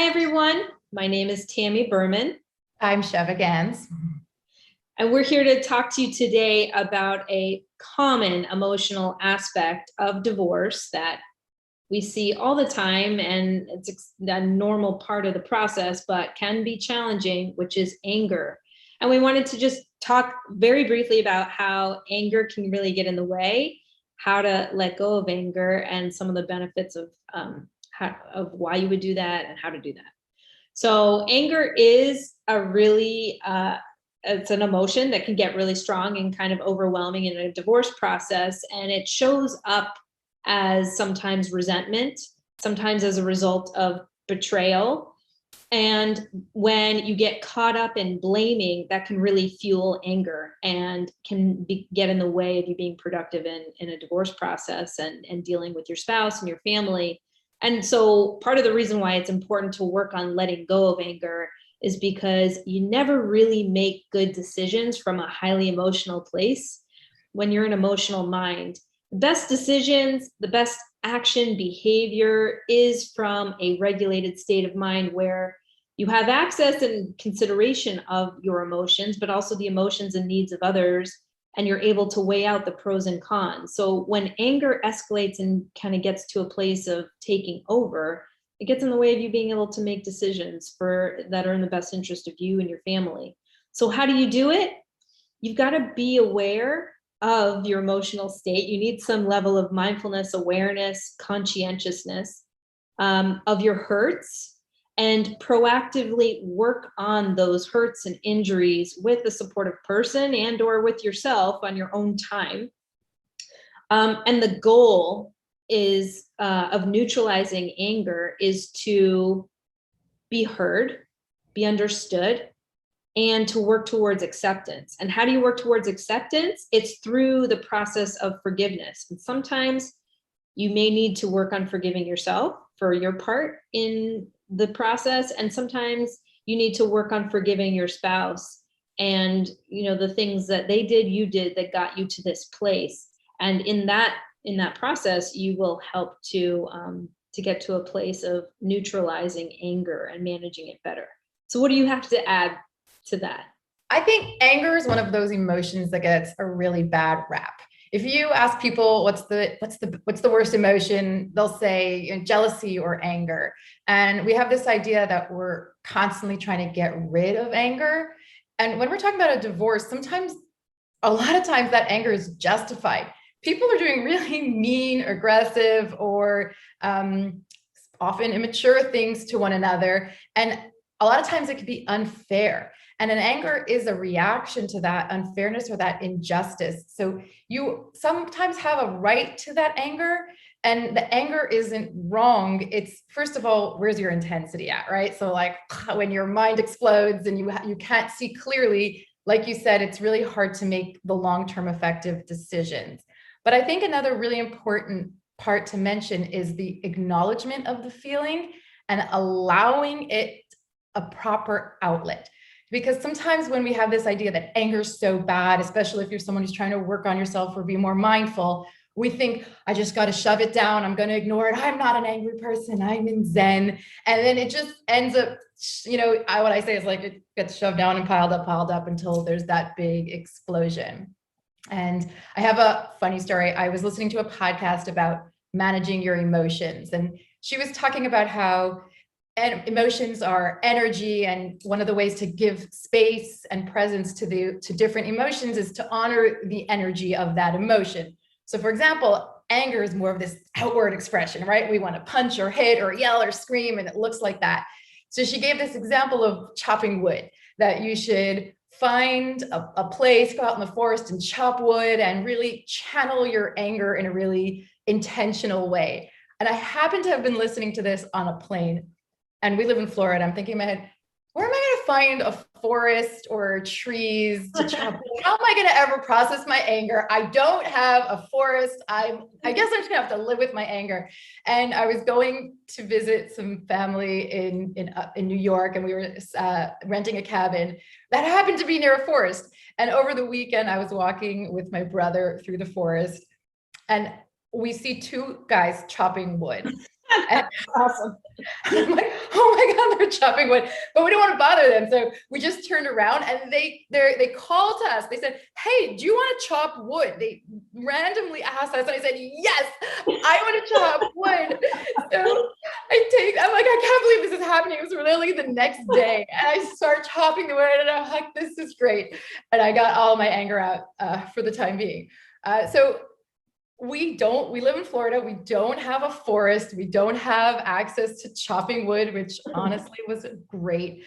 Hi, everyone. My name is Tammy Berman. I'm Batsheva Ganz. And we're here to talk to you today about a common emotional aspect of divorce that we see all the time, and it's a normal part of the process, but can be challenging, which is anger. And we wanted to just talk very briefly about how anger can really get in the way, how to let go of anger, and some of the benefits of why you would do that and how to do that. So anger is a really, it's an emotion that can get really strong and kind of overwhelming in a divorce process. And it shows up as sometimes resentment, sometimes as a result of betrayal. And when you get caught up in blaming, that can really fuel anger and can get in the way of you being productive in a divorce process and dealing with your spouse and your family. And so part of the reason why it's important to work on letting go of anger is because you never really make good decisions from a highly emotional place when you're an emotional mind. The best decisions, the best action behavior is from a regulated state of mind where you have access and consideration of your emotions, but also the emotions and needs of others, and you're able to weigh out the pros and cons. So when anger escalates and kind of gets to a place of taking over, it gets in the way of you being able to make decisions that are in the best interest of you and your family. So how do you do it? You've got to be aware of your emotional state. You need some level of mindfulness, awareness, conscientiousness of your hurts, and proactively work on those hurts and injuries with a supportive person and or with yourself on your own time. And the goal is of neutralizing anger is to be heard, be understood, and to work towards acceptance. And how do you work towards acceptance? It's through the process of forgiveness. And sometimes you may need to work on forgiving yourself for your part in the process, and sometimes you need to work on forgiving your spouse and the things that they did, you did, that got you to this place. And in that process, you will help to get to a place of neutralizing anger and managing it better. So what do you have to add to that? I think anger is one of those emotions that gets a really bad rap. If you ask people what's the worst emotion, they'll say jealousy or anger. And we have this idea that we're constantly trying to get rid of anger. And when we're talking about a divorce, a lot of times that anger is justified. People are doing really mean, aggressive, or often immature things to one another. And a lot of times it can be unfair. And an anger is a reaction to that unfairness or that injustice. So you sometimes have a right to that anger, and the anger isn't wrong. It's, first of all, where's your intensity at, right? So like when your mind explodes and you can't see clearly, like you said, it's really hard to make the long-term effective decisions. But I think another really important part to mention is the acknowledgement of the feeling and allowing it a proper outlet. Because sometimes when we have this idea that anger is so bad, especially if you're someone who's trying to work on yourself or be more mindful, we think, I just got to shove it down. I'm going to ignore it. I'm not an angry person. I'm in Zen. And then it just ends up, what I say is like it gets shoved down and piled up until there's that big explosion. And I have a funny story. I was listening to a podcast about managing your emotions, and she was talking about how emotions are energy, and one of the ways to give space and presence to different emotions is to honor the energy of that emotion. So for example, anger is more of this outward expression, right? We want to punch or hit or yell or scream, and it looks like that. So she gave this example of chopping wood, that you should find a place, go out in the forest and chop wood and really channel your anger in a really intentional way. And I happen to have been listening to this on a plane. And we live in Florida. I'm thinking in my head, where am I going to find a forest or trees to chop? How am I going to ever process my anger? I don't have a forest. I guess I'm just going to have to live with my anger. And I was going to visit some family in New York, and we were renting a cabin that happened to be near a forest. And over the weekend, I was walking with my brother through the forest, and we see two guys chopping wood. And Awesome. I'm like, oh my God, they're chopping wood, but we don't want to bother them. So we just turned around and they called to us. They said, hey, do you want to chop wood? They randomly asked us and I said, yes, I want to chop wood. So I'm like, I can't believe this is happening. It was literally the next day. And I start chopping the wood and I'm like, this is great. And I got all my anger out for the time being. So we live in Florida. We don't have a forest. We don't have access to chopping wood, which honestly was great.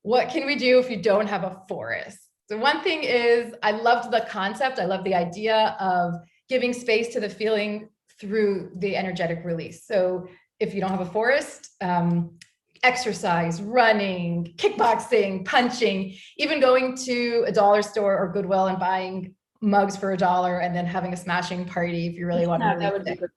What can we do if you don't have a forest? So one thing is, I loved the concept. I love the idea of giving space to the feeling through the energetic release. So if you don't have a forest, exercise, running, kickboxing, punching, even going to a dollar store or Goodwill and buying mugs for $1 and then having a smashing party if you really want to That would be good.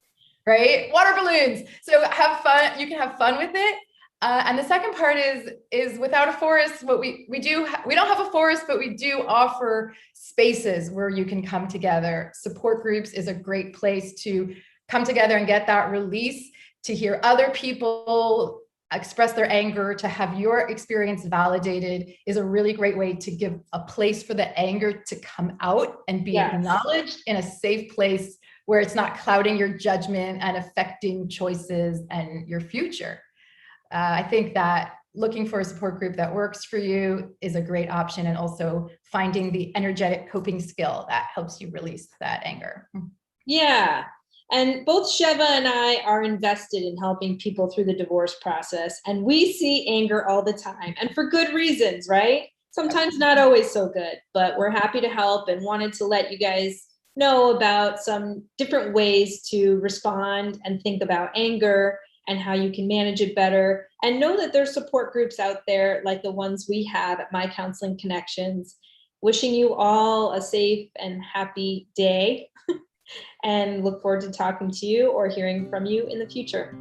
right? Water balloons. So have fun. You can have fun with it. And the second part is without a forest, what we don't have a forest, but we do offer spaces where you can come together. Support groups is a great place to come together and get that release, to hear other people express their anger, to have your experience validated is a really great way to give a place for the anger to come out and be acknowledged in a safe place where it's not clouding your judgment and affecting choices and your future. I think that looking for a support group that works for you is a great option, and also finding the energetic coping skill that helps you release that anger. Yeah. And both Sheva and I are invested in helping people through the divorce process. And we see anger all the time, and for good reasons, right? Sometimes not always so good, but we're happy to help and wanted to let you guys know about some different ways to respond and think about anger and how you can manage it better. And know that there's support groups out there like the ones we have at My Counseling Connections. Wishing you all a safe and happy day. And look forward to talking to you or hearing from you in the future.